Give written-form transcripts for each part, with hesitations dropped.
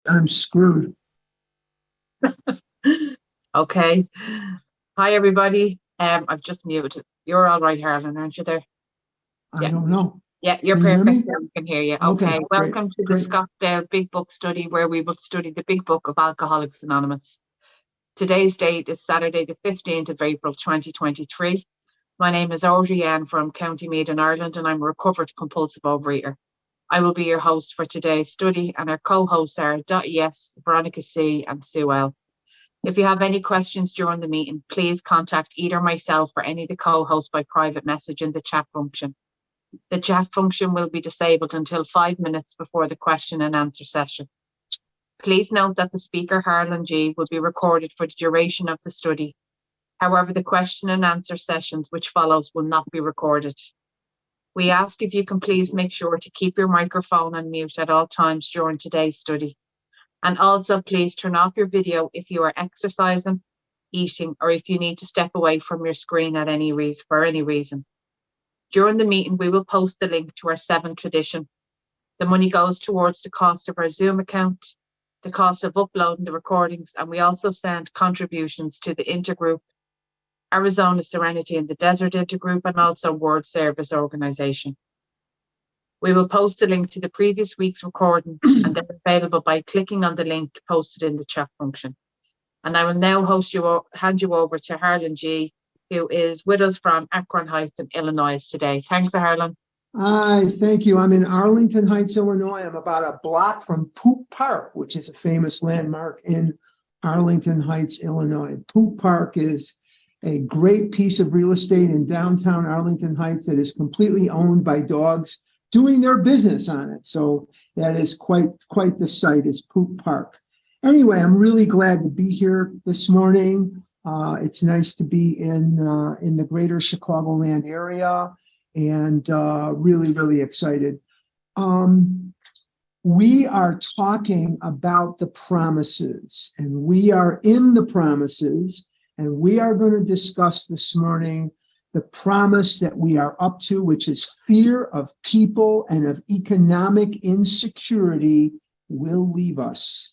I'm screwed. Okay. Hi, everybody. I've just muted. You're all right, Harlan, aren't you there? I Yeah. don't know. Yeah, you're Can you hear perfect. me? Yeah, we can hear you. Okay, Okay. great, Welcome to the great. Scottsdale Big Book Study, where we will study the Big Book of Alcoholics Anonymous. Today's date is Saturday, the 15th of April, 2023. My name is Audrey Ann from County Meath in Ireland, and I'm a recovered compulsive overeater. I will be your host for today's study, and our co-hosts are .es, Veronica C, and Sue L. If you have any questions during the meeting, please contact either myself or any of the co-hosts by private message in the chat function. The chat function will be disabled until 5 minutes before the question and answer session. Please note that the speaker, Harlan G, will be recorded for the duration of the study. However, the question and answer sessions which follows will not be recorded. We ask if you can please make sure to keep your microphone on mute at all times during today's study. And also please turn off your video if you are exercising, eating, or if you need to step away from your screen for any reason. During the meeting, we will post the link to our 7th tradition. The money goes towards the cost of our Zoom account, the cost of uploading the recordings, and we also send contributions to the Intergroup, Arizona Serenity in the Desert Intergroup, and also World Service Organization. We will post a link to the previous week's recording, and they're available by clicking on the link posted in the chat function. And I will now hand you over to Harlan G, who is with us from Akron Heights in Illinois today. Thanks, Harlan. Hi, thank you. I'm in Arlington Heights, Illinois. I'm about a block from Poop Park, which is a famous landmark in Arlington Heights, Illinois. Poop Park is a great piece of real estate in downtown Arlington Heights that is completely owned by dogs doing their business on it. So that is quite the site, is Poop Park. Anyway, I'm really glad to be here this morning. It's nice to be in the greater Chicagoland area, and really excited. We are talking about the promises, and we are in the promises, and we are going to discuss this morning the promise that we are up to, which is fear of people and of economic insecurity will leave us.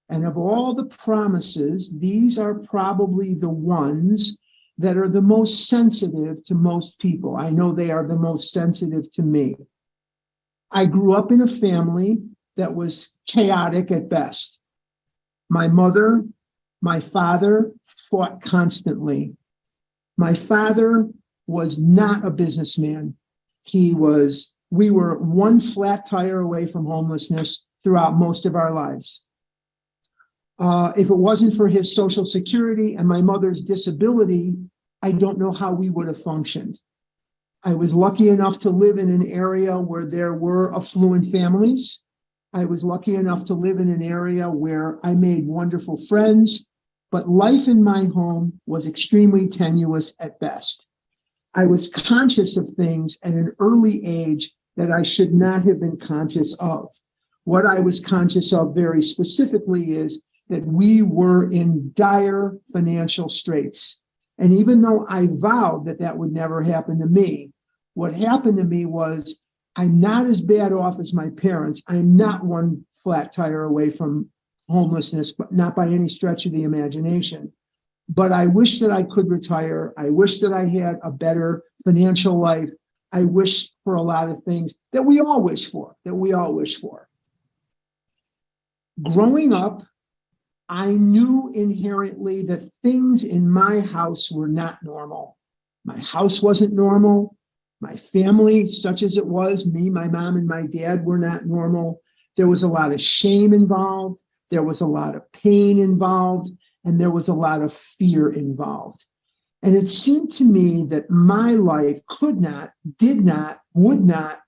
And of all the promises, these are probably the ones that are the most sensitive to most people. I know they are the most sensitive to me. I grew up in a family that was chaotic at best. My mother, my father fought constantly. My father was not a businessman. We were one flat tire away from homelessness throughout most of our lives. If it wasn't for his Social Security and my mother's disability, I don't know how we would have functioned. I was lucky enough to live in an area where there were affluent families. I was lucky enough to live in an area where I made wonderful friends, but life in my home was extremely tenuous at best. I was conscious of things at an early age that I should not have been conscious of. What I was conscious of very specifically is that we were in dire financial straits. And even though I vowed that that would never happen to me, what happened to me was I'm not as bad off as my parents. I'm not one flat tire away from homelessness, but not by any stretch of the imagination. But I wish that I could retire. I wish that I had a better financial life. I wish for a lot of things that we all wish for, Growing up, I knew inherently that things in my house were not normal. My house wasn't normal. My family, such as it was, me, my mom, and my dad were not normal. There was a lot of shame involved. There was a lot of pain involved. And there was a lot of fear involved. And it seemed to me that my life could not, did not, would not,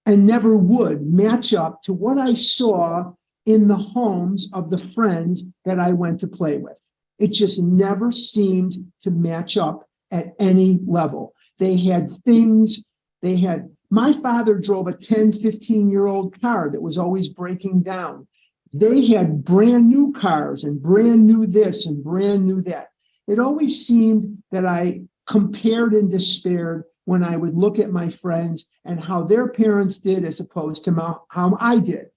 and never would match up to what I saw in the homes of the friends that I went to play with. It just never seemed to match up at any level. They had things, my father drove a 10, 15-year-old car that was always breaking down. They had brand new cars and brand new this and brand new that. It always seemed that I compared and despaired when I would look at my friends and how their parents did as opposed to how I did.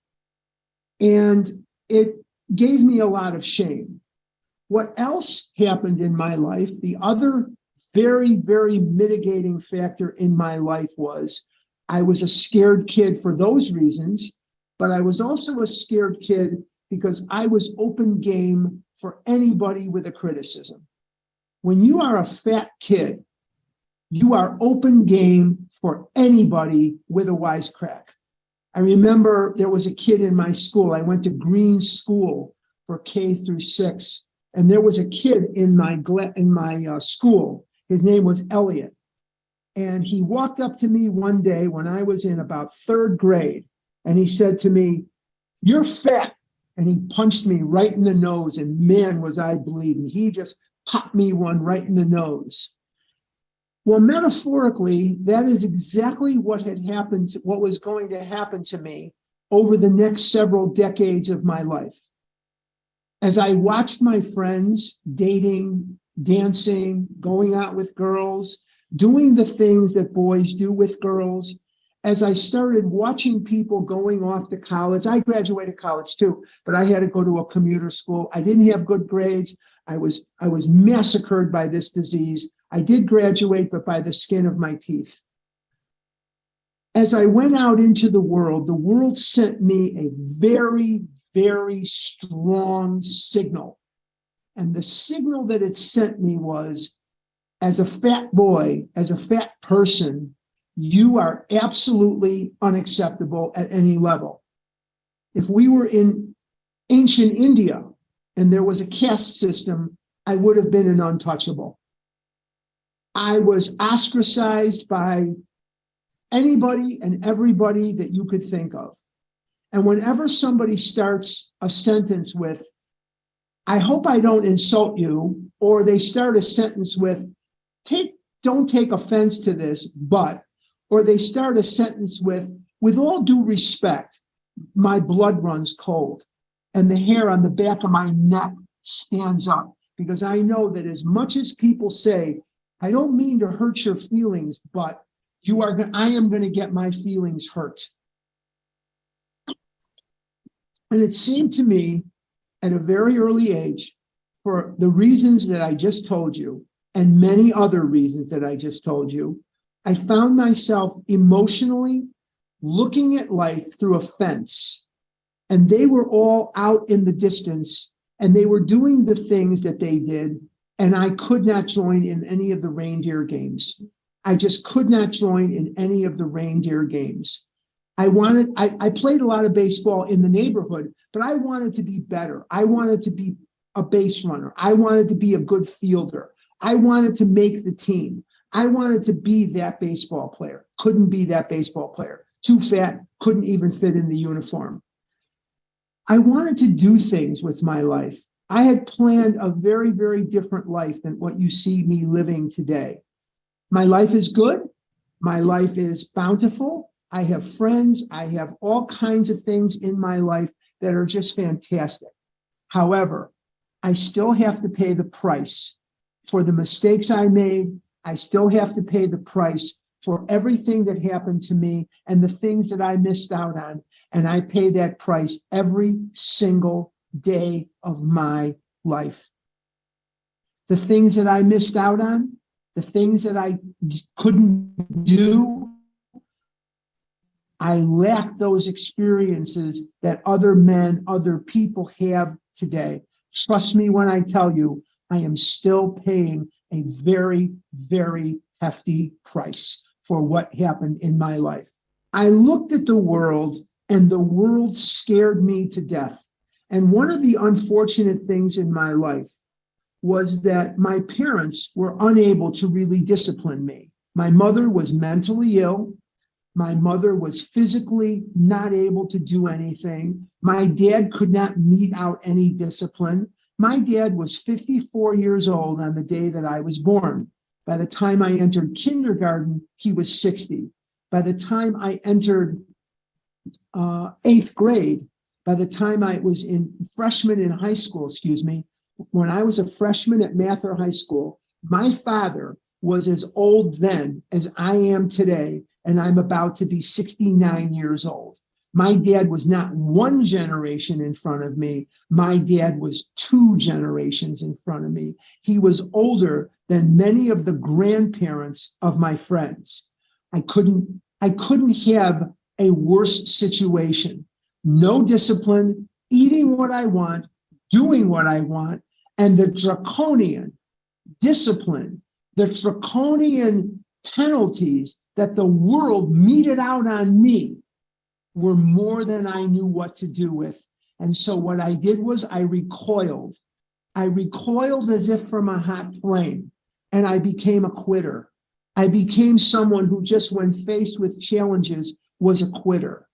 And it gave me a lot of shame. What else happened in my life? The other very, very mitigating factor in my life was I was a scared kid for those reasons, but I was also a scared kid because I was open game for anybody with a criticism. When you are a fat kid, you are open game for anybody with a wisecrack. I remember there was a kid in my school. I went to Green School for K-6, and there was a kid in my school. His name was Elliot, and he walked up to me one day when I was in about third grade, and he said to me, "You're fat," and he punched me right in the nose, and man, was I bleeding. He just popped me one right in the nose. Well, metaphorically, that is exactly what had happened, what was going to happen to me over the next several decades of my life. As I watched my friends dating, dancing, going out with girls, doing the things that boys do with girls, as I started watching people going off to college, I graduated college too, but I had to go to a commuter school. I didn't have good grades. I was massacred by this disease. I did graduate, but by the skin of my teeth. As I went out into the world sent me a very, very strong signal. And the signal that it sent me was, as a fat boy, as a fat person, you are absolutely unacceptable at any level. If we were in ancient India and there was a caste system, I would have been an untouchable. I was ostracized by anybody and everybody that you could think of. And whenever somebody starts a sentence with, "I hope I don't insult you," or they start a sentence with, "Don't take offense to this, but," or they start a sentence with all due respect, my blood runs cold and the hair on the back of my neck stands up, because I know that as much as people say, "I don't mean to hurt your feelings, but I am going to get my feelings hurt." And it seemed to me at a very early age, for the reasons that I just told you, and many other reasons that I just told you, I found myself emotionally looking at life through a fence. And they were all out in the distance, and they were doing the things that they did, and I could not join in any of the reindeer games. I just could not join in any of the reindeer games. I played a lot of baseball in the neighborhood, but I wanted to be better. I wanted to be a base runner. I wanted to be a good fielder. I wanted to make the team. I wanted to be that baseball player. Couldn't be that baseball player. Too fat, couldn't even fit in the uniform. I wanted to do things with my life. I had planned a very, very different life than what you see me living today. My life is good. My life is bountiful. I have friends. I have all kinds of things in my life that are just fantastic. However, I still have to pay the price for the mistakes I made. I still have to pay the price for everything that happened to me and the things that I missed out on. And I pay that price every single day of my life. The things that I missed out on, the things that I couldn't do, I lack those experiences that other men, other people have today. Trust me when I tell you, I am still paying a very, very hefty price for what happened in my life. I looked at the world, and the world scared me to death. And one of the unfortunate things in my life was that my parents were unable to really discipline me. My mother was mentally ill. My mother was physically not able to do anything. My dad could not mete out any discipline. My dad was 54 years old on the day that I was born. By the time I entered kindergarten, he was 60. By the time I entered eighth grade, by the time I was freshman in high school, when I was a freshman at Mather High School, my father was as old then as I am today, and I'm about to be 69 years old. My dad was not one generation in front of me. My dad was two generations in front of me. He was older than many of the grandparents of my friends. I couldn't have a worse situation. No discipline, eating what I want, doing what I want, and the draconian discipline, the draconian penalties that the world meted out on me were more than I knew what to do with. And so what I did was I recoiled. I recoiled as if from a hot flame, and I became a quitter. I became someone who just when faced with challenges was a quitter.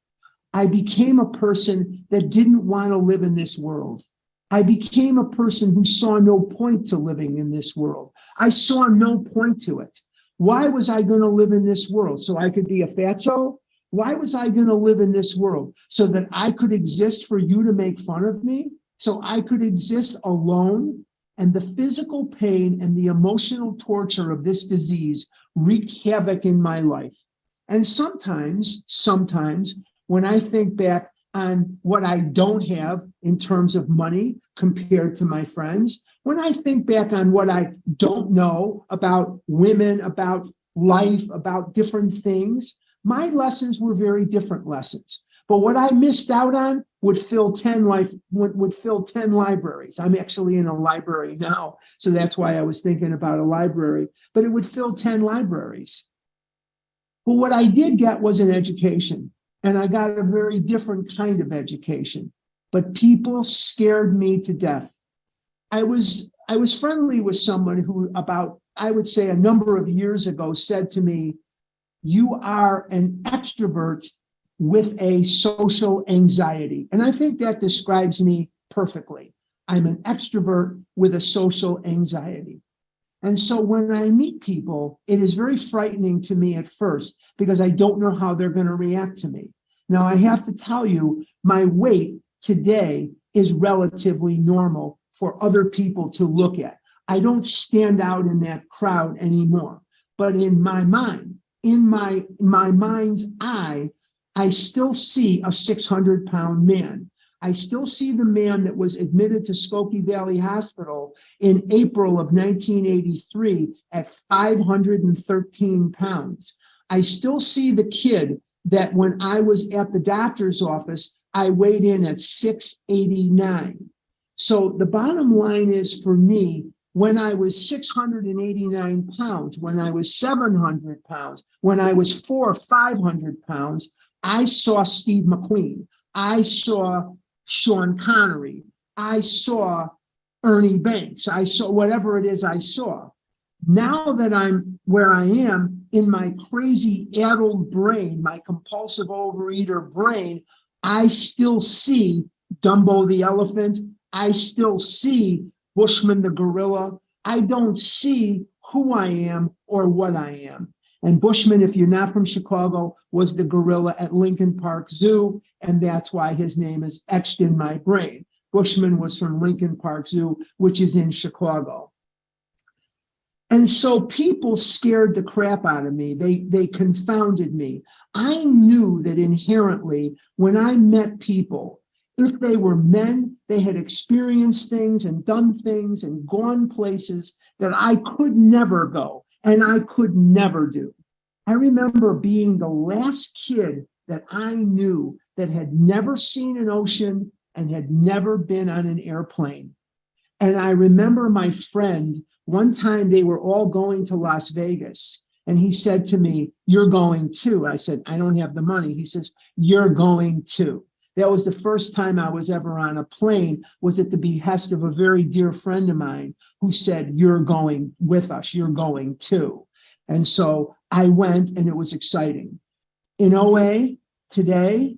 I became a person that didn't want to live in this world. I became a person who saw no point to living in this world. I saw no point to it. Why was I going to live in this world? So I could be a fatso? Why was I going to live in this world? So that I could exist for you to make fun of me? So I could exist alone? And the physical pain and the emotional torture of this disease wreaked havoc in my life. And sometimes, when I think back on what I don't have in terms of money compared to my friends, when I think back on what I don't know about women, about life, about different things, my lessons were very different lessons. But what I missed out on would fill 10 libraries. I'm actually in a library now, so that's why I was thinking about a library, but it would fill 10 libraries. But what I did get was an education, and I got a very different kind of education. But people scared me to death. I was friendly with someone who about, I would say a number of years ago said to me, "You are an extrovert with a social anxiety." And I think that describes me perfectly. I'm an extrovert with a social anxiety. And so when I meet people, it is very frightening to me at first because I don't know how they're going to react to me. Now, I have to tell you, my weight today is relatively normal for other people to look at. I don't stand out in that crowd anymore. But in my mind, in my mind's eye, I still see a 600-pound man. I still see the man that was admitted to Skokie Valley Hospital in April of 1983 at 513 pounds. I still see the kid that when I was at the doctor's office, I weighed in at 689. So the bottom line is for me, when I was 689 pounds, when I was 700 pounds, when I was 400 or 500 pounds, I saw Steve McQueen. I saw Sean Connery. I saw Ernie Banks. I saw whatever it is I saw. Now that I'm where I am in my crazy addled brain, my compulsive overeater brain, I still see Dumbo the elephant. I still see Bushman the gorilla. I don't see who I am or what I am. And Bushman, if you're not from Chicago, was the gorilla at Lincoln Park Zoo, and that's why his name is etched in my brain. Bushman was from Lincoln Park Zoo, which is in Chicago. And so people scared the crap out of me. They confounded me. I knew that inherently when I met people, if they were men, they had experienced things and done things and gone places that I could never go and I could never do. I remember being the last kid that I knew that had never seen an ocean and had never been on an airplane. And I remember my friend, one time they were all going to Las Vegas. And he said to me, "You're going too." I said, "I don't have the money." He says, "You're going too." That was the first time I was ever on a plane, was at the behest of a very dear friend of mine who said, "You're going with us, you're going too." And so I went, and it was exciting. In OA today,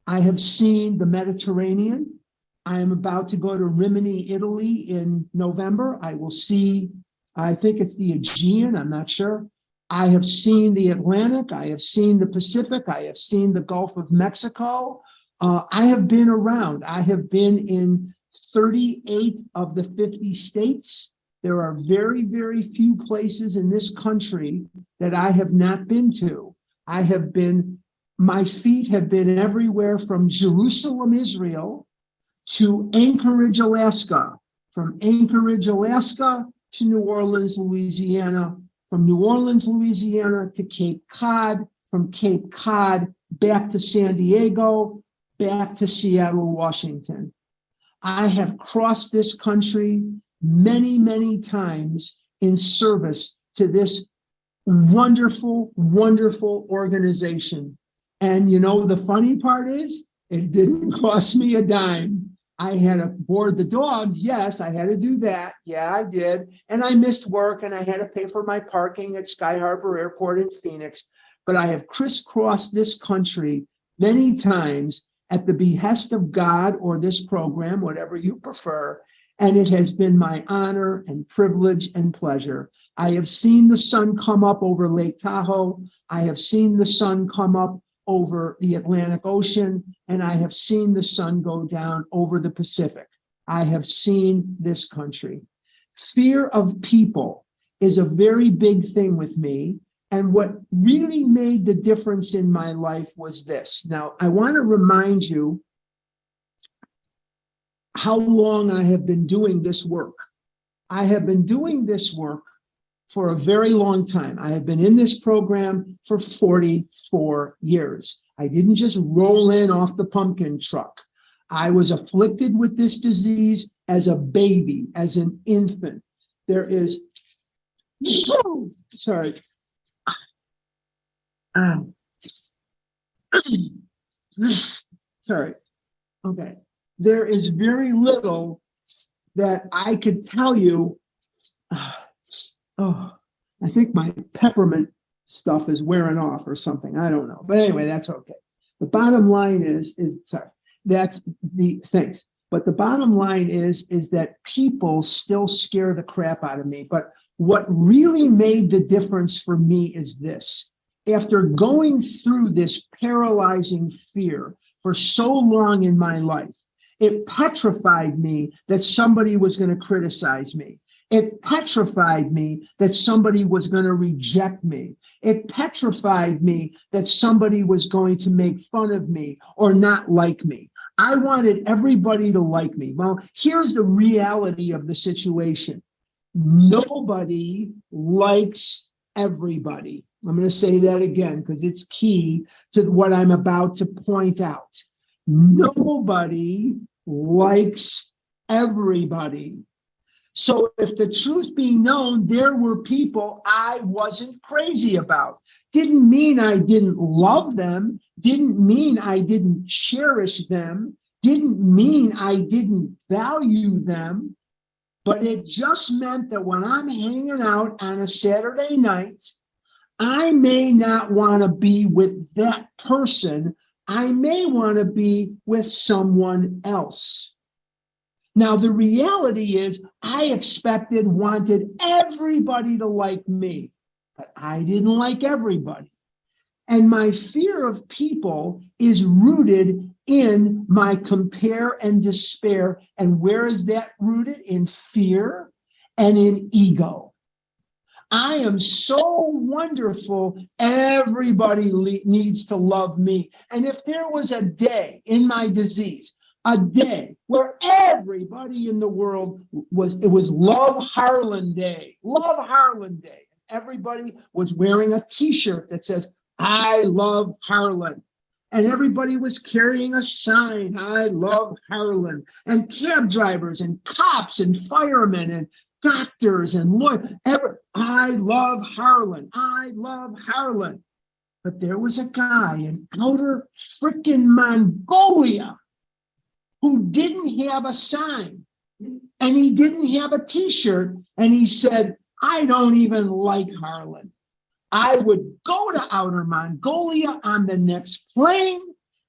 I have seen the Mediterranean. I am about to go to Rimini, Italy in November. I will see, I think it's the Aegean, I'm not sure. I have seen the Atlantic. I have seen the Pacific. I have seen the Gulf of Mexico. I have been around. I have been in 38 of the 50 states. There are very, very few places in this country that I have not been to. I have been My feet have been everywhere from Jerusalem, Israel, to Anchorage, Alaska, from Anchorage, Alaska to New Orleans, Louisiana, from New Orleans, Louisiana to Cape Cod, from Cape Cod back to San Diego, back to Seattle, Washington. I have crossed this country many, many times in service to this wonderful, wonderful organization. And you know, the funny part is, it didn't cost me a dime. I had to board the dogs. Yes, I had to do that. Yeah, I did. And I missed work and I had to pay for my parking at Sky Harbor Airport in Phoenix. But I have crisscrossed this country many times at the behest of God or this program, whatever you prefer. And it has been my honor and privilege and pleasure. I have seen the sun come up over Lake Tahoe. I have seen the sun come up over the Atlantic Ocean, and I have seen the sun go down over the Pacific. I have seen this country. Fear of people is a very big thing with me. And what really made the difference in my life was this. Now, I want to remind you how long I have been doing this work. I have been doing this work for a very long time. I have been in this program for 44 years. I didn't just roll in off the pumpkin truck. I was afflicted with this disease as a baby, as an infant. There is, sorry. Sorry. Okay. There is very little that I could tell you. Oh, I think my peppermint stuff is wearing off or something. I don't know. But anyway, that's okay. The bottom line is sorry, that's the things. But the bottom line is that people still scare the crap out of me. But what really made the difference for me is this. After going through this paralyzing fear for so long in my life, it petrified me that somebody was going to criticize me. It petrified me that somebody was going to reject me. It petrified me that somebody was going to make fun of me or not like me. I wanted everybody to like me. Well, here's the reality of the situation. Nobody likes everybody. I'm going to say that again because it's key to what I'm about to point out. Nobody likes everybody. So if the truth be known, there were people I wasn't crazy about. Didn't mean I didn't love them. Didn't mean I didn't cherish them. Didn't mean I didn't value them. But it just meant that when I'm hanging out on a Saturday night, I may not want to be with that person. I may want to be with someone else. Now, the reality is I wanted everybody to like me, but I didn't like everybody. And my fear of people is rooted in my compare and despair. And where is that rooted? In fear and in ego. I am so wonderful. Everybody needs to love me. And if there was a day in my disease, a day where everybody in the world it was Love Harlan Day. Love Harlan Day. Everybody was wearing a t-shirt that says, I love Harlan. And everybody was carrying a sign, I love Harlan. And cab drivers and cops and firemen and doctors and lawyers, I love Harlan. I love Harlan. But there was a guy in outer frickin' Mongolia who didn't have a sign and he didn't have a t-shirt. And he said, I don't even like Harlan. I would go to outer Mongolia on the next plane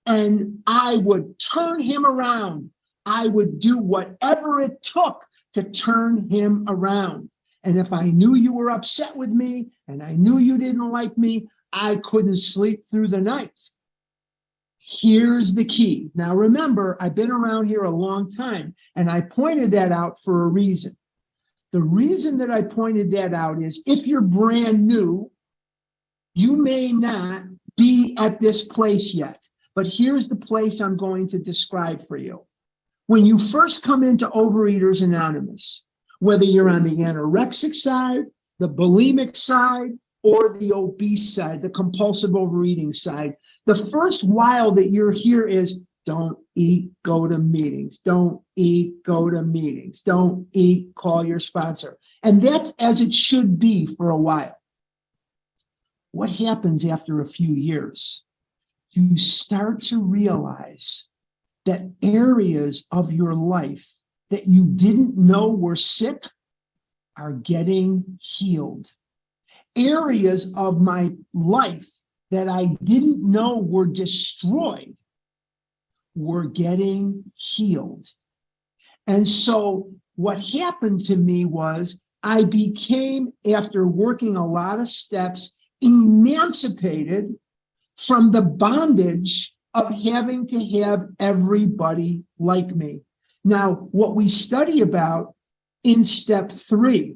and I would turn him around. I would do whatever it took to turn him around. And if I knew you were upset with me and I knew you didn't like me, I couldn't sleep through the night. Here's the key. Now, remember, I've been around here a long time, and I pointed that out for a reason. The reason that I pointed that out is if you're brand new, you may not be at this place yet, but here's the place I'm going to describe for you. When you first come into Overeaters Anonymous, whether you're on the anorexic side, the bulimic side, or the obese side, the compulsive overeating side, the first while that you're here is don't eat, go to meetings. Don't eat, go to meetings. Don't eat, call your sponsor. And that's as it should be for a while. What happens after a few years? You start to realize that areas of your life that you didn't know were sick are getting healed. Areas of my life that I didn't know were destroyed were getting healed. And so what happened to me was I became, after working a lot of steps, emancipated from the bondage of having to have everybody like me. Now, what we study about in step 3,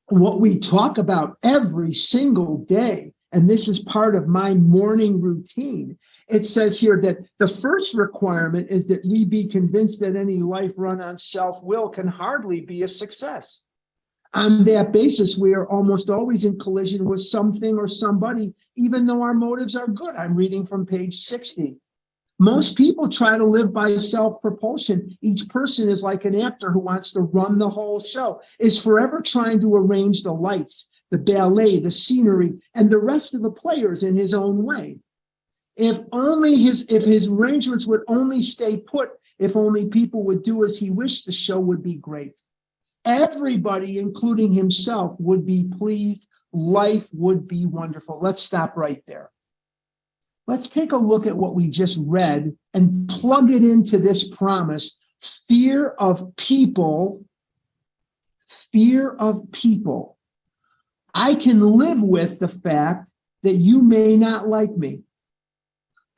what we talk about every single day, and this is part of my morning routine, it says here that the first requirement is that we be convinced that any life run on self-will can hardly be a success. On that basis, we are almost always in collision with something or somebody, even though our motives are good. I'm reading from page 60. Most people try to live by self-propulsion. Each person is like an actor who wants to run the whole show, is forever trying to arrange the lights, the ballet, the scenery, and the rest of the players in his own way. If his arrangements would only stay put, if only people would do as he wished, the show would be great. Everybody, including himself, would be pleased. Life would be wonderful. Let's stop right there. Let's take a look at what we just read and plug it into this promise. Fear of people. Fear of people. I can live with the fact that you may not like me.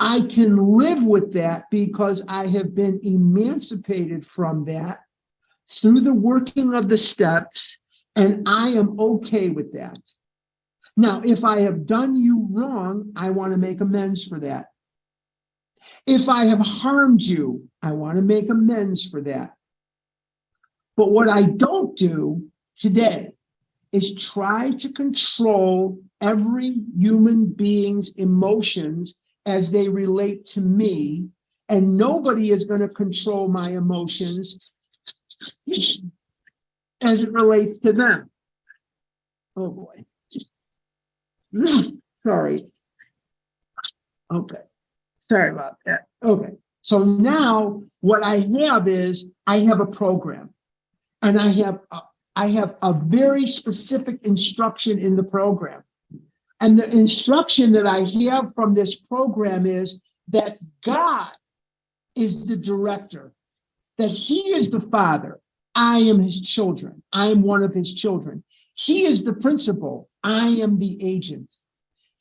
I can live with that because I have been emancipated from that through the working of the steps, and I am okay with that. Now, if I have done you wrong, I want to make amends for that. If I have harmed you, I want to make amends for that. But what I don't do today is try to control every human being's emotions as they relate to me, and nobody is going to control my emotions as it relates to them. Oh boy. Sorry. Okay. Sorry about that. Okay. So now what I have is I have a program, and I have a very specific instruction in the program. And the instruction that I have from this program is that God is the director, that he is the father. I am his children. I am one of his children. He is the principal. I am the agent.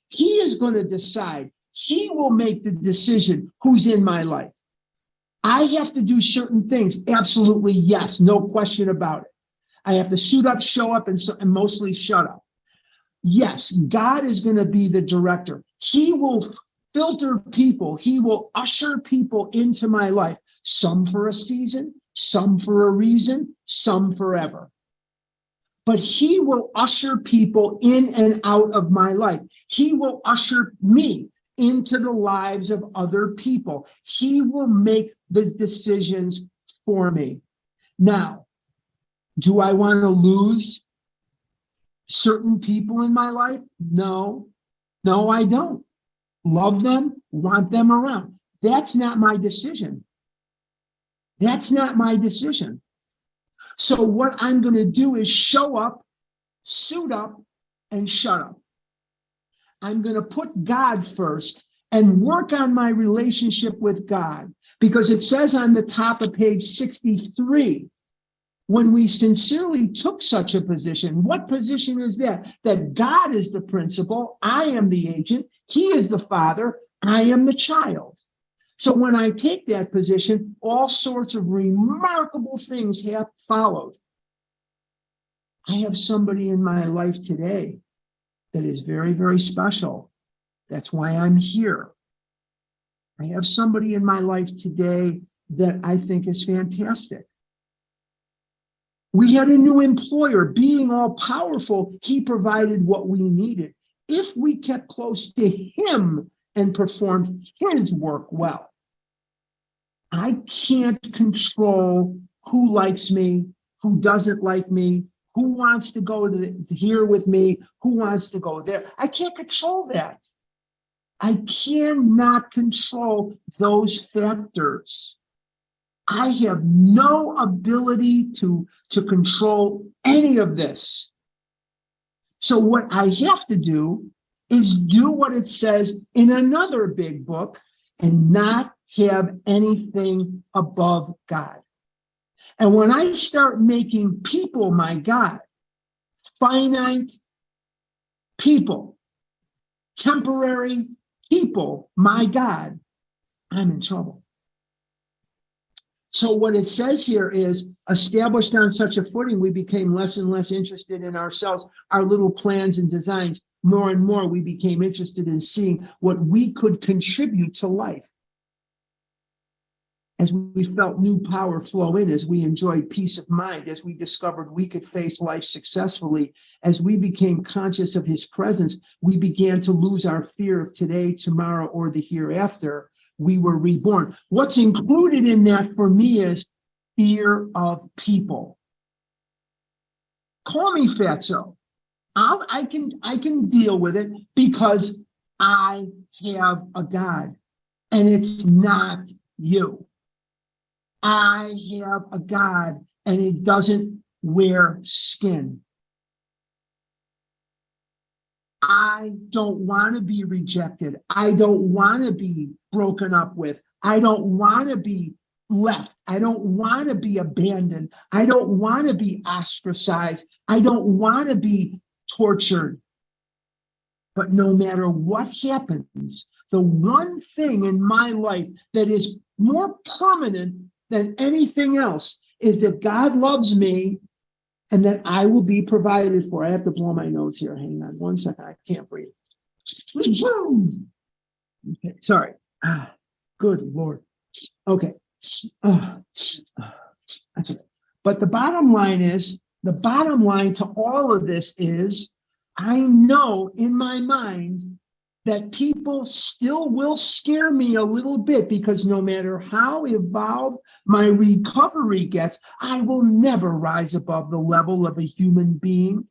He is going to decide. He will make the decision who's in my life. I have to do certain things. Absolutely, yes. No question about it. I have to suit up, show up, and mostly shut up. Yes, God is going to be the director. He will filter people. He will usher people into my life, some for a season, some for a reason, some forever. But he will usher people in and out of my life. He will usher me into the lives of other people. He will make the decisions for me. Now, do I want to lose certain people in my life? No, I don't. Love them, want them around. That's not my decision. That's not my decision. So what I'm going to do is show up, suit up, and shut up. I'm going to put God first and work on my relationship with God, because it says on the top of page 63, when we sincerely took such a position, what position is that? That God is the principal, I am the agent, he is the father, I am the child. So when I take that position, all sorts of remarkable things have followed. I have somebody in my life today that is very, very special. That's why I'm here. I have somebody in my life today that I think is fantastic. We had a new employer. Being all powerful, he provided what we needed. If we kept close to him and performed his work well, I can't control who likes me, who doesn't like me, who wants to go to here with me, who wants to go there. I can't control that. I cannot control those factors. I have no ability to control any of this. So what I have to do is do what it says in another big book and not have anything above God. And when I start making people my God, finite people, temporary people my God, I'm in trouble. So what it says here is, established on such a footing, we became less and less interested in ourselves, our little plans and designs. More and more, we became interested in seeing what we could contribute to life. As we felt new power flow in, as we enjoyed peace of mind, as we discovered we could face life successfully, as we became conscious of his presence, we began to lose our fear of today, tomorrow, or the hereafter. We were reborn. What's included in that for me is fear of people. Call me fatso. I can deal with it because I have a God, and it's not you. I have a God, and he doesn't wear skin. I don't want to be rejected. I don't want to be broken up with. I don't want to be left. I don't want to be abandoned. I don't want to be ostracized. I don't want to be tortured. But no matter what happens, the one thing in my life that is more permanent than anything else is that God loves me and that I will be provided for. I have to blow my nose here. Hang on 1 second. I can't breathe. Okay, sorry. Good Lord. Okay. That's okay. But the bottom line to all of this is, I know in my mind that people still will scare me a little bit, because no matter how evolved my recovery gets, I will never rise above the level of a human being.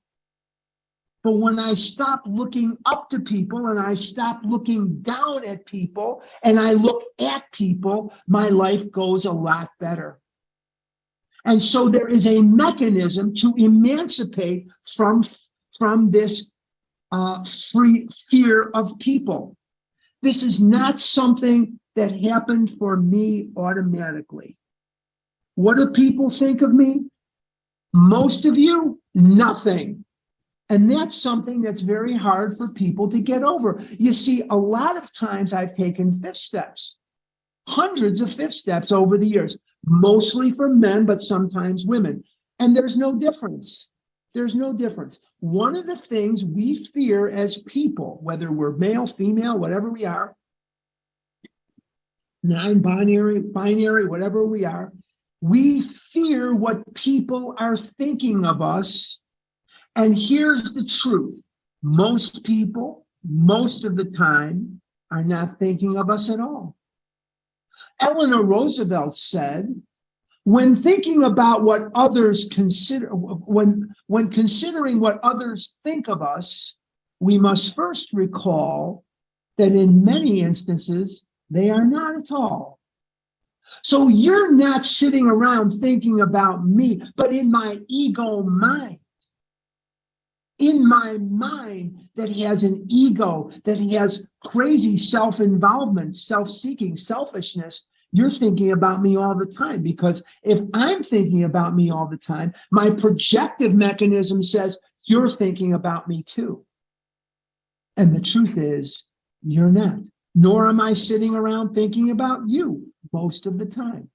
But when I stop looking up to people and I stop looking down at people and I look at people, my life goes a lot better. And so there is a mechanism to emancipate from this free fear of people. This is not something that happened for me automatically. What do people think of me? Most of you, nothing. And that's something that's very hard for people to get over. You see, a lot of times I've taken fifth steps, hundreds of fifth steps over the years, mostly for men, but sometimes women. And there's no difference. There's no difference. One of the things we fear as people, whether we're male, female, whatever we are, non-binary, whatever we are, we fear what people are thinking of us. And here's the truth. Most people, most of the time, are not thinking of us at all. Eleanor Roosevelt said, when thinking about what others consider, when considering what others think of us, we must first recall that in many instances, they are not at all. So you're not sitting around thinking about me, but in my ego mind. In my mind that has an ego, that has crazy self-involvement, self-seeking, selfishness, you're thinking about me all the time. Because if I'm thinking about me all the time, my projective mechanism says, you're thinking about me too. And the truth is, you're not. Nor am I sitting around thinking about you most of the time.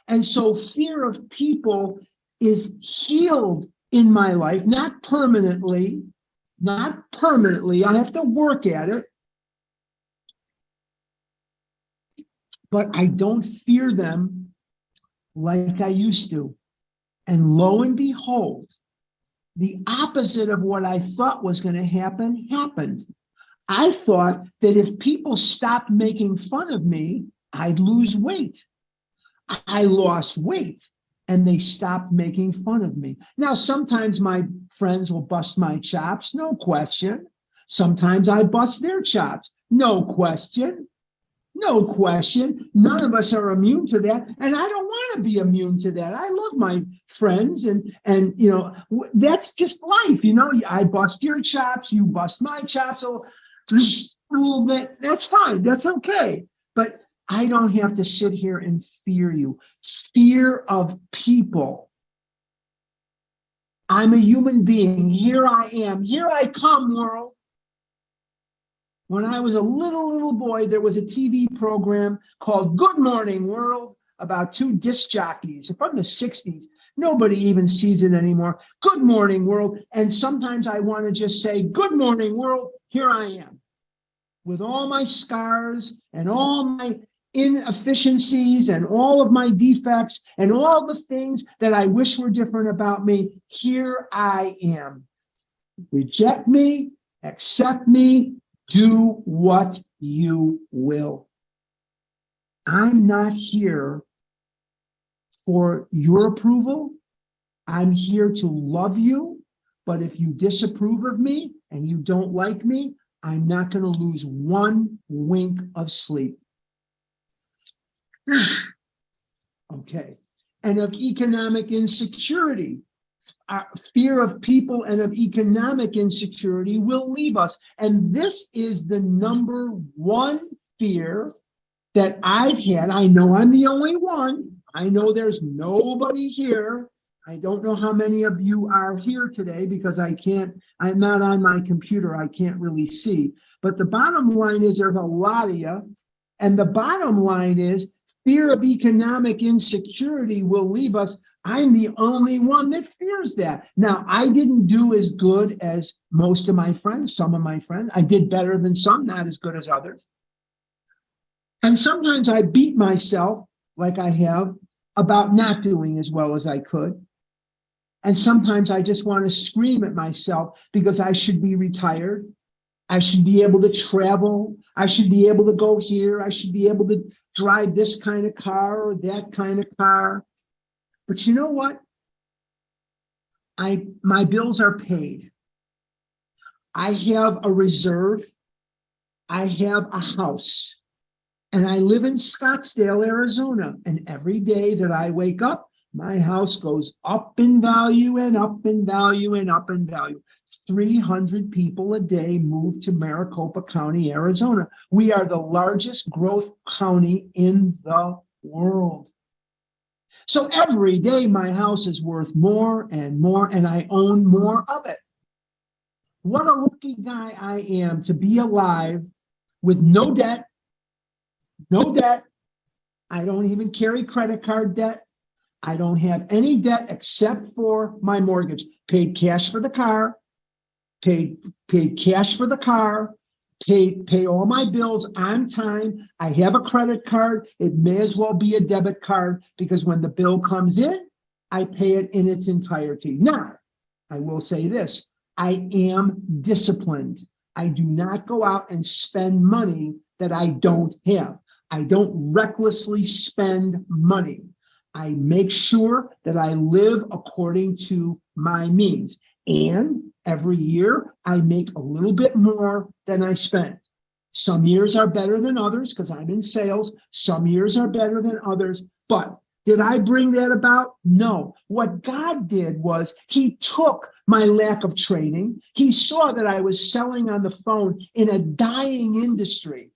And so fear of people is healed in my life, not permanently, not permanently. I have to work at it. But I don't fear them like I used to. And lo and behold, the opposite of what I thought was going to happen happened. I thought that if people stopped making fun of me, I'd lose weight. I lost weight and they stopped making fun of me. Now, sometimes my friends will bust my chops, no question. Sometimes I bust their chops, no question. No question. None of us are immune to that. And I don't want to be immune to that. I love my friends and you know, that's just life. You know, I bust your chops, you bust my chops. So just a little bit, that's fine. That's okay. But I don't have to sit here and fear you. Fear of people. I'm a human being. Here I am. Here I come, world. When I was a little boy, there was a TV program called Good Morning World about two disc jockeys from the 60s. Nobody even sees it anymore. Good Morning World. And sometimes I want to just say, Good morning, world. Here I am with all my scars and all my inefficiencies and all of my defects and all the things that I wish were different about me. Here I am. Reject me, accept me, do what you will. I'm not here for your approval. I'm here to love you. But if you disapprove of me and you don't like me, I'm not going to lose one wink of sleep. Okay. And of economic insecurity. Fear of people and of economic insecurity will leave us. And this is the number one fear that I've had. I know I'm the only one. I know there's nobody here. I don't know how many of you are here today because I'm not on my computer. I can't really see. But the bottom line is there's a lot of you. And the bottom line is fear of economic insecurity will leave us. I'm the only one that fears that. Now, I didn't do as good as most of my friends, some of my friends. I did better than some, not as good as others. And sometimes I beat myself, like I have, about not doing as well as I could. And sometimes I just want to scream at myself because I should be retired. I should be able to travel. I should be able to go here. I should be able to drive this kind of car or that kind of car. But you know what? My bills are paid. I have a reserve. I have a house. And I live in Scottsdale, Arizona. And every day that I wake up, my house goes up in value and up in value and up in value. 300 people a day move to Maricopa County, Arizona. We are the largest growth county in the world. So every day my house is worth more, and I own more of it. What a lucky guy I am to be alive with no debt. No debt. I don't even carry credit card debt. I don't have any debt except for my mortgage. Paid cash for the car. Paid cash for the car. Pay all my bills on time. I have a credit card. It may as well be a debit card because when the bill comes in, I pay it in its entirety. Now, I will say this. I am disciplined. I do not go out and spend money that I don't have. I don't recklessly spend money. I make sure that I live according to my means. And every year, I make a little bit more than I spend. Some years are better than others because I'm in sales. Some years are better than others. But did I bring that about? No. What God did was he took my lack of training. He saw that I was selling on the phone in a dying industry.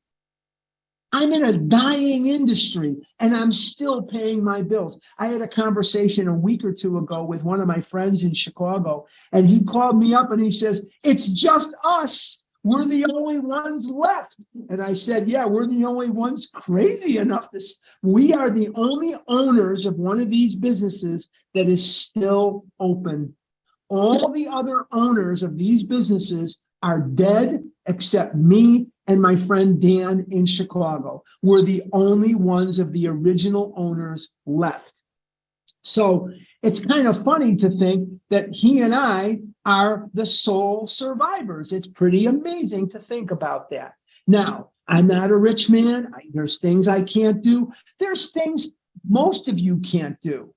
I'm in a dying industry and I'm still paying my bills. I had a conversation a week or two ago with one of my friends in Chicago, and he called me up and he says, "It's just us. We're the only ones left." And I said, "Yeah, we're the only ones crazy enough to, we are the only owners of one of these businesses that is still open. All the other owners of these businesses are dead except me and my friend Dan in Chicago. We're the only ones of the original owners left. So it's kind of funny to think that he and I are the sole survivors. It's pretty amazing to think about that. Now, I'm not a rich man. There's things I can't do. There's things most of you can't do.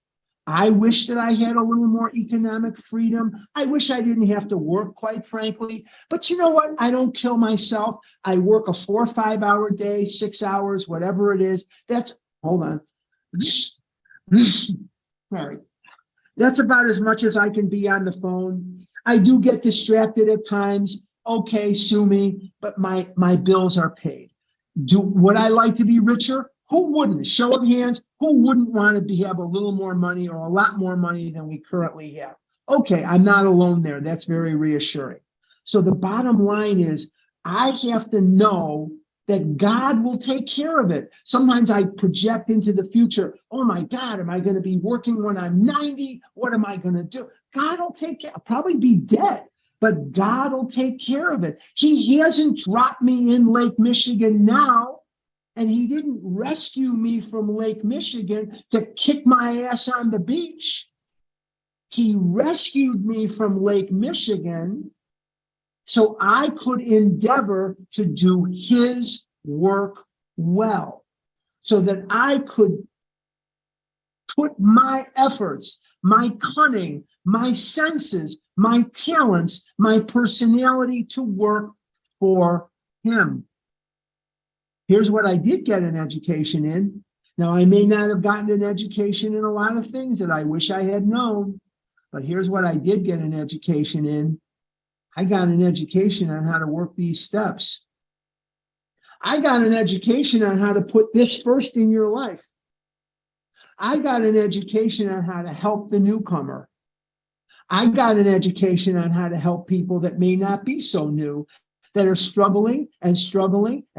I wish that I had a little more economic freedom. I wish I didn't have to work, quite frankly. But you know what? I don't kill myself. I work a 4 or 5 hour day, 6 hours, whatever it is. Hold on. Sorry. That's about as much as I can be on the phone. I do get distracted at times. Okay, sue me, but my bills are paid. Would I like to be richer? Who wouldn't? Show of hands, who wouldn't want to have a little more money or a lot more money than we currently have? Okay, I'm not alone there. That's very reassuring. So the bottom line is, I have to know that God will take care of it. Sometimes I project into the future. Oh my God, am I going to be working when I'm 90? What am I going to do? God will take care. I'll probably be dead, but God will take care of it. He hasn't dropped me in Lake Michigan now. And he didn't rescue me from Lake Michigan to kick my ass on the beach. He rescued me from Lake Michigan so I could endeavor to do his work well, so that I could put my efforts, my cunning, my senses, my talents, my personality to work for him. Here's what I did get an education in. Now, I may not have gotten an education in a lot of things that I wish I had known, but here's what I did get an education in. I got an education on how to work these steps. I got an education on how to put this first in your life. I got an education on how to help the newcomer. I got an education on how to help people that may not be so new, that are struggling, and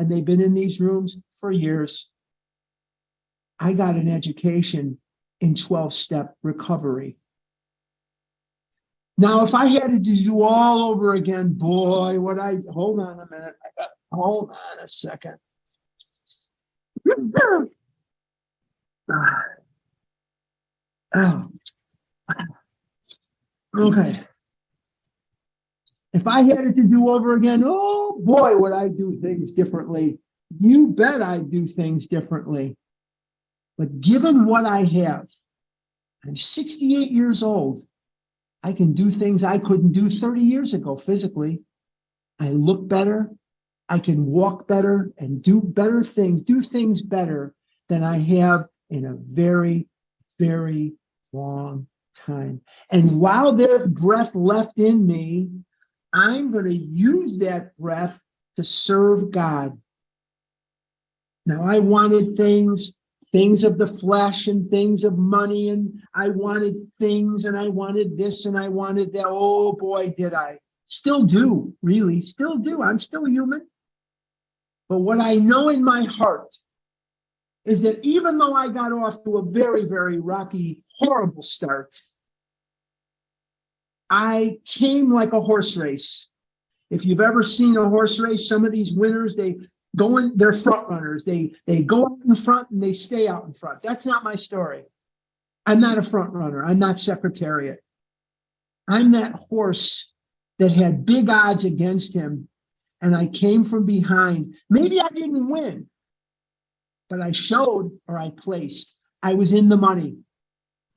they've been in these rooms for years. I got an education in 12-step recovery. Now, if I had to do all over again, boy, hold on a minute. Hold on a second. Oh. Okay. If I had it to do over again, oh boy, would I do things differently. You bet I'd do things differently. But given what I have, I'm 68 years old. I can do things I couldn't do 30 years ago physically. I look better. I can walk better and do better things, do things better than I have in a very, very long time. And while there's breath left in me, I'm going to use that breath to serve God. Now, I wanted things of the flesh and things of money, and I wanted things, and I wanted this, and I wanted that. Oh boy, did I. Still do, really, still do. I'm still human. But what I know in my heart is that even though I got off to a very, very rocky, horrible start, I came like a horse race. If you've ever seen a horse race, some of these winners, they're front runners. They go out in front and they stay out in front. That's not my story. I'm not a front runner. I'm not Secretariat. I'm that horse that had big odds against him, and I came from behind. Maybe I didn't win, but I showed, or I placed. I was in the money.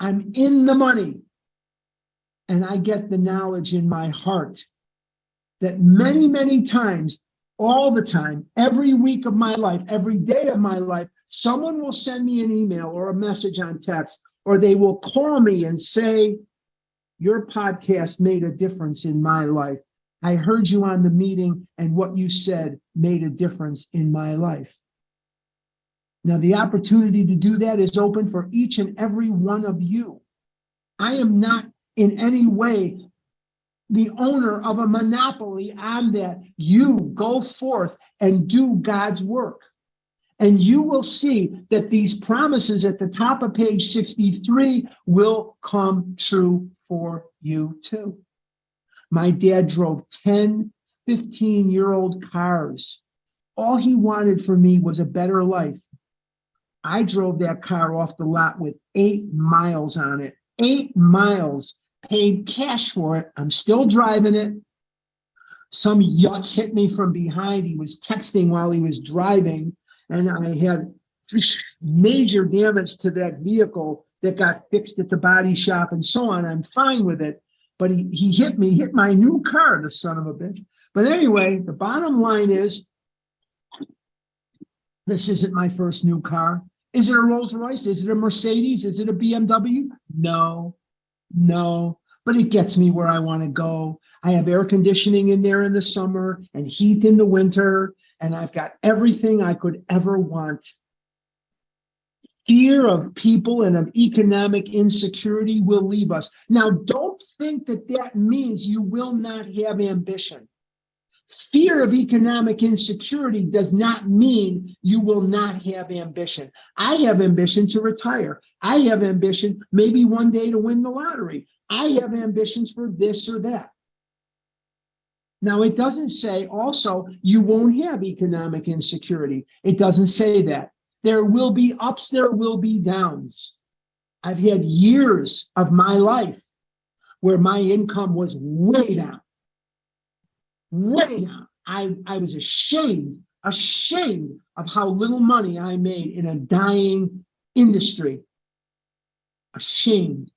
I'm in the money. And I get the knowledge in my heart that many, many times, all the time, every week of my life, every day of my life, someone will send me an email or a message on text, or they will call me and say, your podcast made a difference in my life. I heard you on the meeting, and what you said made a difference in my life. Now, the opportunity to do that is open for each and every one of you. I am not in any way the owner of a monopoly on that. You go forth and do God's work. And you will see that these promises at the top of page 63 will come true for for you too. My dad drove 10, 15-year-old cars. All he wanted for me was a better life. I drove that car off the lot with 8 miles on it. 8 miles, paid cash for it. I'm still driving it. Some yutz hit me from behind. He was texting while he was driving, and I had major damage to that vehicle that got fixed at the body shop and so on. I'm fine with it, but he hit me, hit my new car, the son of a bitch. But anyway, the bottom line is, this isn't my first new car. Is it a Rolls Royce? Is it a Mercedes? Is it a BMW? No, but it gets me where I want to go. I have air conditioning in there in the summer and heat in the winter, and I've got everything I could ever want. Fear of people and of economic insecurity will leave us. Now, don't think that that means you will not have ambition. Fear of economic insecurity does not mean you will not have ambition. I have ambition to retire. I have ambition maybe one day to win the lottery. I have ambitions for this or that. Now, it doesn't say also you won't have economic insecurity. It doesn't say that. There will be ups, there will be downs. I've had years of my life where my income was way down. Way down. I was ashamed of how little money I made in a dying industry. Ashamed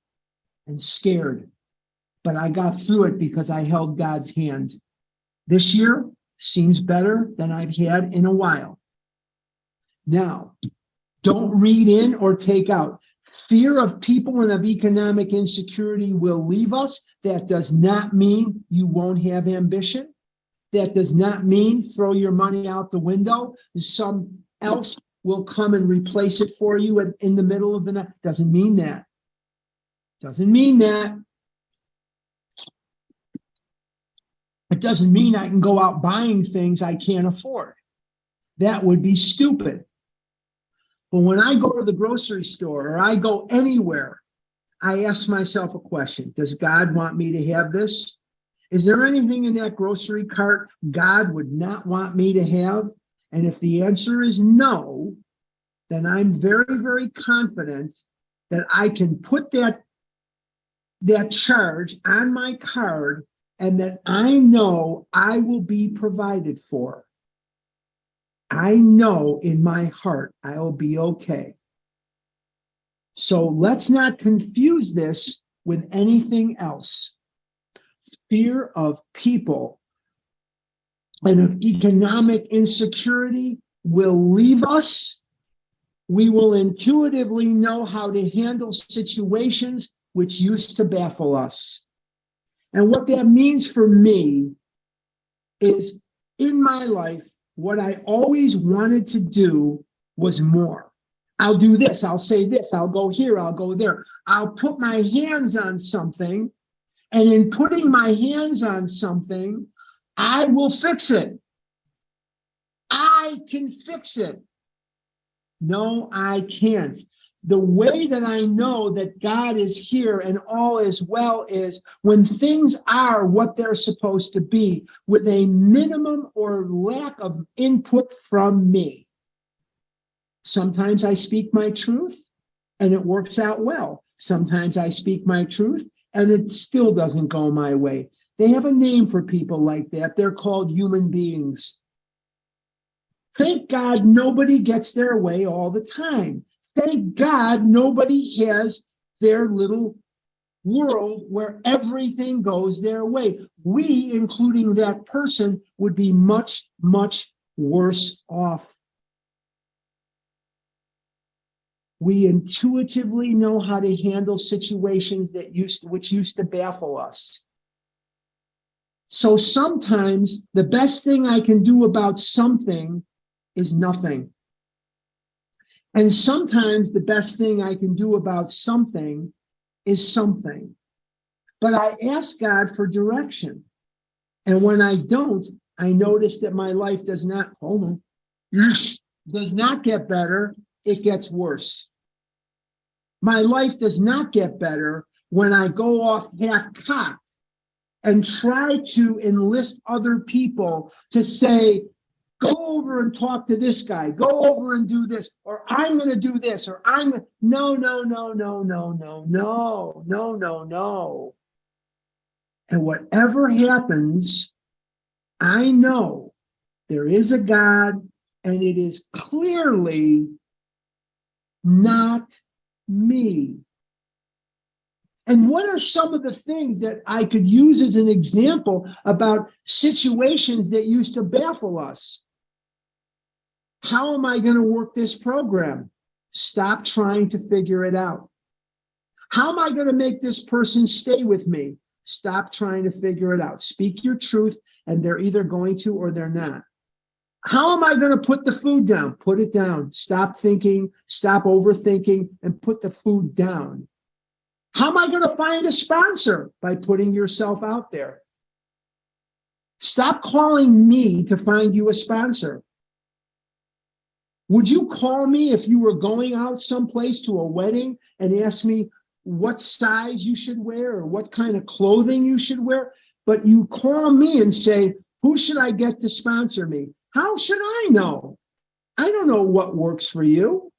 and scared. But I got through it because I held God's hand. This year seems better than I've had in a while. Now, don't read in or take out. Fear of people and of economic insecurity will leave us. That does not mean you won't have ambition. That does not mean throw your money out the window. Some else will come and replace it for you in the middle of the night. Doesn't mean that. Doesn't mean that. It doesn't mean I can go out buying things I can't afford. That would be stupid. But when I go to the grocery store or I go anywhere, I ask myself a question. Does God want me to have this? Is there anything in that grocery cart God would not want me to have? And if the answer is no, then I'm very, very confident that I can put that charge on my card and that I know I will be provided for. I know in my heart I'll be okay. So let's not confuse this with anything else. Fear of people and of economic insecurity will leave us. We will intuitively know how to handle situations which used to baffle us. And what that means for me is, in my life, what I always wanted to do was more. I'll do this, I'll say this, I'll go here, I'll go there. I'll put my hands on something, and in putting my hands on something, I will fix it. I can fix it. No, I can't. The way that I know that God is here and all is well is when things are what they're supposed to be, with a minimum or lack of input from me. Sometimes I speak my truth and it works out well. Sometimes I speak my truth and it still doesn't go my way. They have a name for people like that. They're called human beings. Thank God nobody gets their way all the time. Thank God nobody has their little world where everything goes their way. We, including that person, would be much, much worse off. We intuitively know how to handle situations which used to baffle us. So sometimes the best thing I can do about something is nothing. And sometimes the best thing I can do about something is something. But I ask God for direction. And when I don't, I notice that my life does not get better, it gets worse. My life does not get better, when I go off half-cocked and try to enlist other people to say, go over and talk to this guy, go over and do this, or I'm going to do this, or no, no, no, no, no, no, no, no, no, no. And whatever happens, I know there is a God, and it is clearly not me. And what are some of the things that I could use as an example about situations that used to baffle us? How am I going to work this program? Stop trying to figure it out. How am I going to make this person stay with me? Stop trying to figure it out. Speak your truth, and they're either going to or they're not. How am I going to put the food down? Put it down. Stop thinking, stop overthinking, and put the food down. How am I going to find a sponsor? By putting yourself out there. Stop calling me to find you a sponsor. Would you call me if you were going out someplace to a wedding and ask me what size you should wear or what kind of clothing you should wear? But you call me and say, who should I get to sponsor me? How should I know? I don't know what works for you.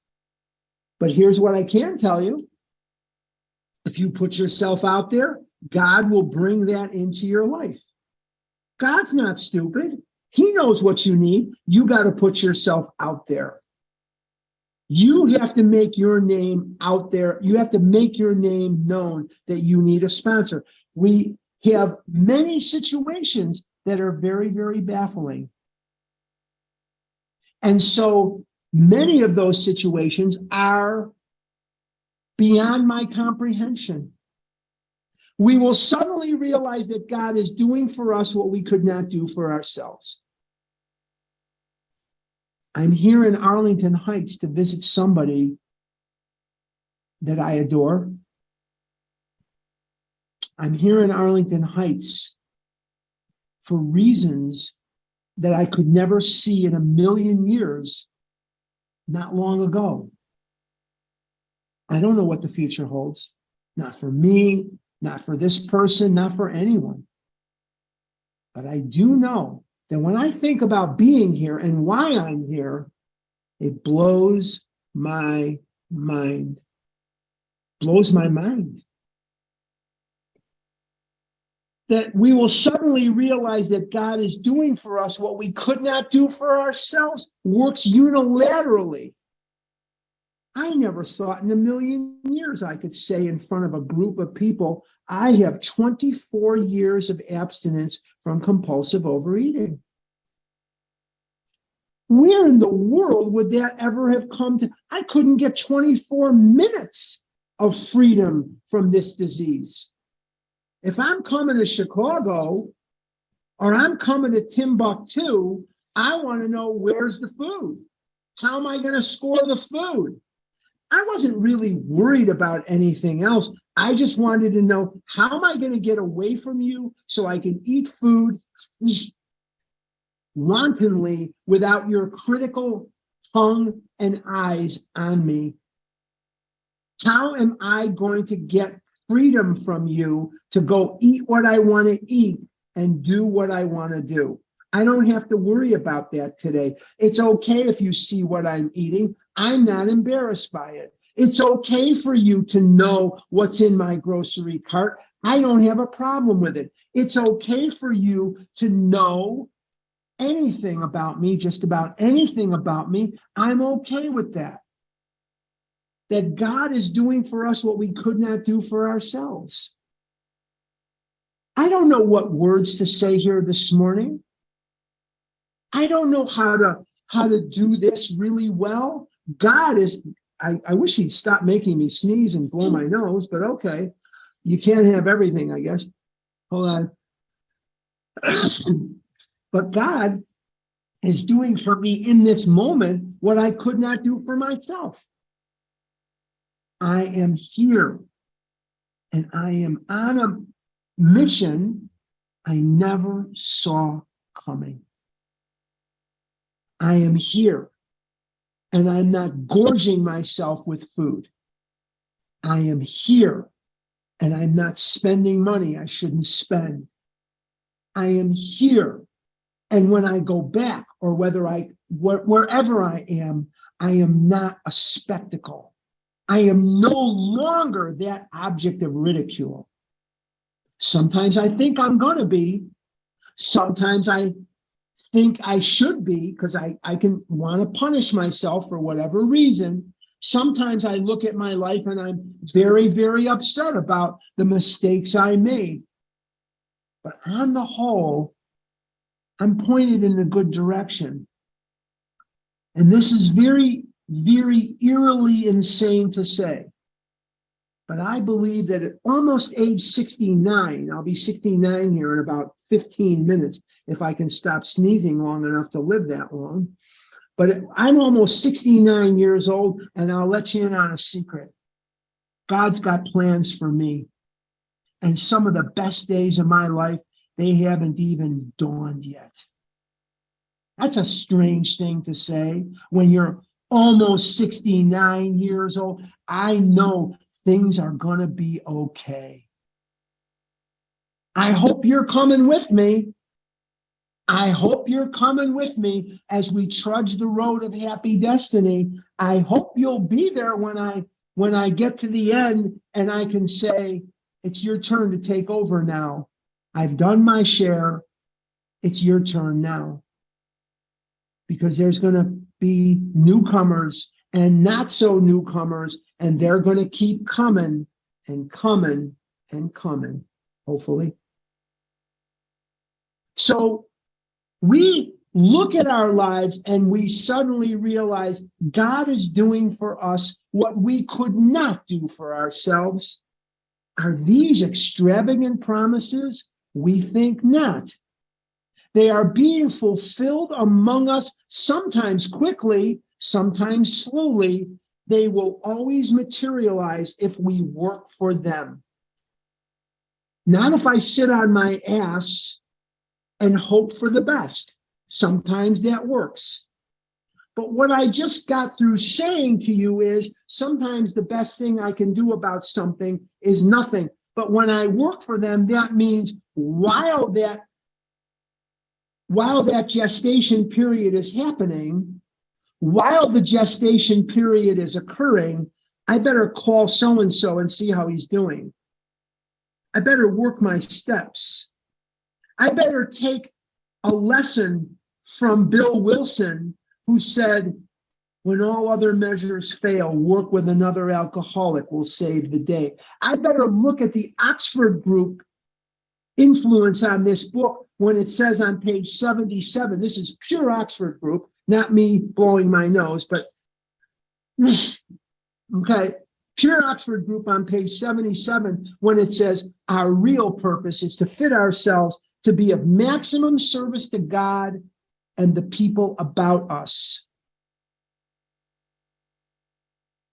But here's what I can tell you. If you put yourself out there, God will bring that into your life. God's not stupid. He knows what you need. You got to put yourself out there. You have to make your name out there. You have to make your name known that you need a sponsor. We have many situations that are very, very baffling. And so many of those situations are beyond my comprehension. We will suddenly realize that God is doing for us what we could not do for ourselves. I'm here in Arlington Heights to visit somebody that I adore. I'm here in Arlington Heights for reasons that I could never see in a million years not long ago. I don't know what the future holds. Not for me, not for this person, not for anyone. But I do know that when I think about being here and why I'm here, it blows my mind. Blows my mind. That we will suddenly realize that God is doing for us what we could not do for ourselves, works unilaterally. I never thought in a million years I could say in front of a group of people, I have 24 years of abstinence from compulsive overeating. Where in the world would that ever have come to? I couldn't get 24 minutes of freedom from this disease. If I'm coming to Chicago or I'm coming to Timbuktu, I want to know where's the food? How am I going to score the food? I wasn't really worried about anything else. I just wanted to know, how am I going to get away from you so I can eat food wantonly without your critical tongue and eyes on me? How am I going to get freedom from you to go eat what I want to eat and do what I want to do? I don't have to worry about that today. It's okay if you see what I'm eating. I'm not embarrassed by it. It's okay for you to know what's in my grocery cart. I don't have a problem with it. It's okay for you to know anything about me, just about anything about me. I'm okay with that. That God is doing for us what we could not do for ourselves. I don't know what words to say here this morning. I don't know how to do this really well. God is, I wish he'd stop making me sneeze and blow my nose, but okay. You can't have everything, I guess. Hold on. But God is doing for me in this moment what I could not do for myself. I am here and I am on a mission I never saw coming. I am here and I'm not gorging myself with food. I am here and I'm not spending money I shouldn't spend. I am here. And when I go back, or wherever I am not a spectacle. I am no longer that object of ridicule. Sometimes I think I'm going to be. Sometimes I think I should be, because I can want to punish myself for whatever reason. Sometimes I look at my life and I'm very, very upset about the mistakes I made. But on the whole, I'm pointed in the good direction. And this is very, very eerily insane to say. But I believe that at almost age 69, I'll be 69 here in about 15 minutes, if I can stop sneezing long enough to live that long. But I'm almost 69 years old, and I'll let you in on a secret. God's got plans for me. And some of the best days of my life, they haven't even dawned yet. That's a strange thing to say when you're almost 69 years old. I know things are going to be okay. I hope you're coming with me. I hope you're coming with me as we trudge the road of happy destiny. I hope you'll be there when I get to the end and I can say, it's your turn to take over now. I've done my share. It's your turn now. Because there's going to be newcomers and not so newcomers, and they're going to keep coming and coming and coming, hopefully. So we look at our lives and we suddenly realize God is doing for us what we could not do for ourselves. Are these extravagant promises? We think not. They are being fulfilled among us, sometimes quickly, sometimes slowly. They will always materialize if we work for them. Not if I sit on my ass and hope for the best. Sometimes that works. But what I just got through saying to you is sometimes the best thing I can do about something is nothing. But when I work for them, that means while that gestation period is happening, while the gestation period is occurring, I better call so-and-so and see how he's doing. I better work my steps. I better take a lesson from Bill Wilson, who said, when all other measures fail, work with another alcoholic will save the day. I better look at the Oxford Group influence on this book when it says on page 77, this is pure Oxford Group, not me blowing my nose, but okay, pure Oxford Group on page 77, when it says our real purpose is to fit ourselves to be of maximum service to God and the people about us.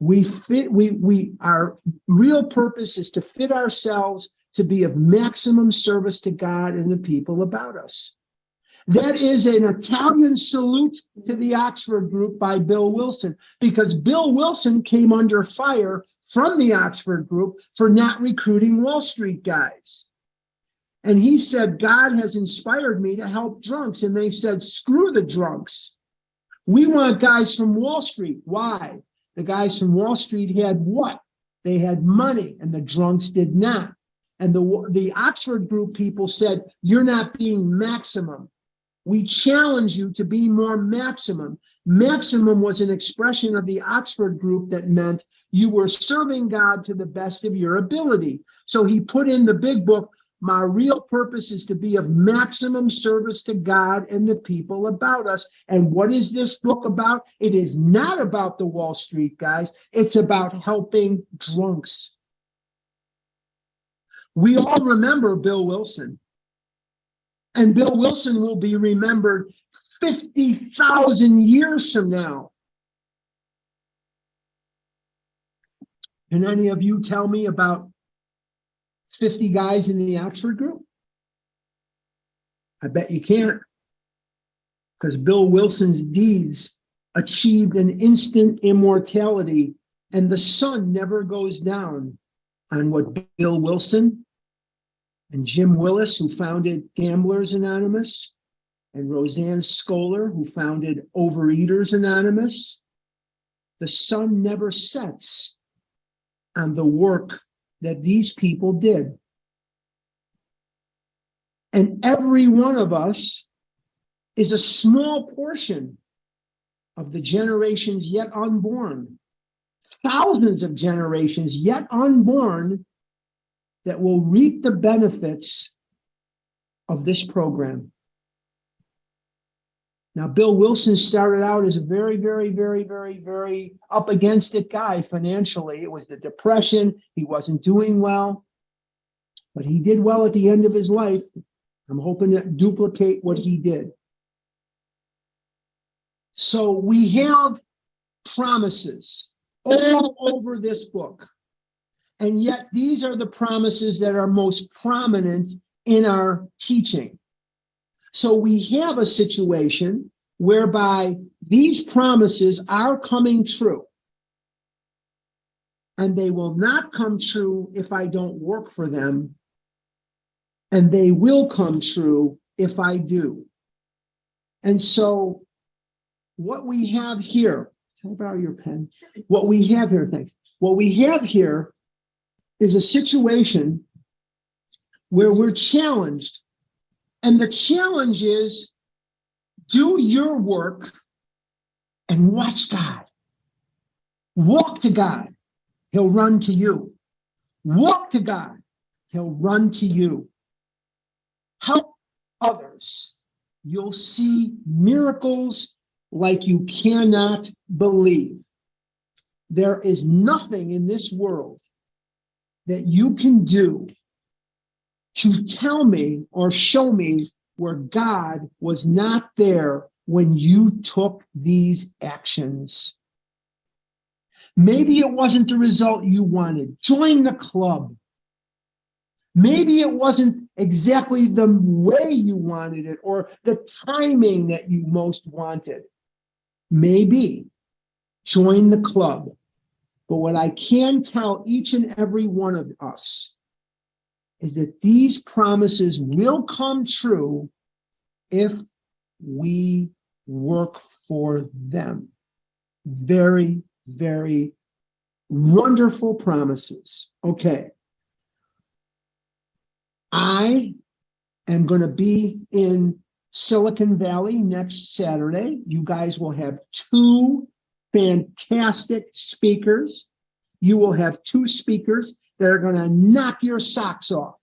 Our real purpose is to fit ourselves to be of maximum service to God and the people about us. That is an Italian salute to the Oxford Group by Bill Wilson, because Bill Wilson came under fire from the Oxford Group for not recruiting Wall Street guys. And he said, God has inspired me to help drunks. And they said, screw the drunks. We want guys from Wall Street. Why? The guys from Wall Street had what? They had money, and the drunks did not. And the Oxford Group people said, you're not being maximum. We challenge you to be more maximum. Maximum was an expression of the Oxford Group that meant you were serving God to the best of your ability. So he put in the big book, my real purpose is to be of maximum service to God and the people about us. And what is this book about? It is not about the Wall Street guys. It's about helping drunks. We all remember Bill Wilson. And Bill Wilson will be remembered 50,000 years from now. Can any of you tell me about 50 guys in the Oxford Group? I bet you can't, because Bill Wilson's deeds achieved an instant immortality, and the sun never goes down. on what Bill Wilson and Jim Willis, who founded Gamblers Anonymous, and Roseanne Scholar, who founded Overeaters Anonymous, the sun never sets on the work that these people did. And every one of us is a small portion of the generations yet unborn, thousands of generations yet unborn that will reap the benefits of this program. Now, Bill Wilson started out as a very, very, very, very, very up against it guy financially. It was the Depression. He wasn't doing well, but he did well at the end of his life. I'm hoping to duplicate what he did. So we have promises all over this book. And yet these are the promises that are most prominent in our teaching. So we have a situation whereby these promises are coming true. And they will not come true if I don't work for them. And they will come true if I do. And so what we have here, can I borrow your pen? What we have here, thanks. What we have here is a situation where we're challenged. And the challenge is, do your work and watch God. Walk to God. He'll run to you. Walk to God. He'll run to you. Help others. You'll see miracles like you cannot believe. There is nothing in this world that you can do to tell me or show me where God was not there when you took these actions. Maybe it wasn't the result you wanted. Join the club. Maybe it wasn't exactly the way you wanted it or the timing that you most wanted. Maybe join the club. But what I can tell each and every one of us is that these promises will come true if we work for them. Very, very wonderful promises. Okay. I am going to be in Silicon Valley next Saturday. You guys will have 2 fantastic speakers. You will have 2 speakers that are going to knock your socks off.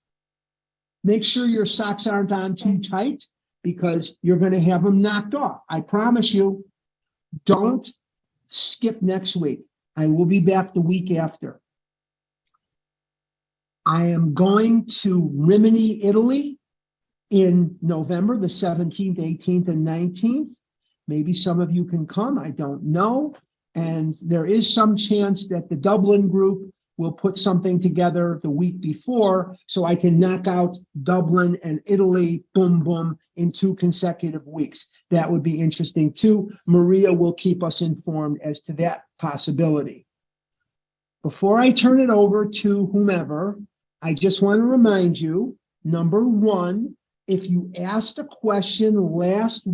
Make sure your socks aren't on too tight because you're going to have them knocked off. I promise you, don't skip next week. I will be back the week after. I am going to Rimini, Italy in November, the 17th, 18th, and 19th. Maybe some of you can come, I don't know. And there is some chance that the Dublin group will put something together the week before so I can knock out Dublin and Italy, boom, boom, in 2 consecutive weeks. That would be interesting too. Maria will keep us informed as to that possibility. Before I turn it over to whomever, I just want to remind you, number 1, if you asked a question last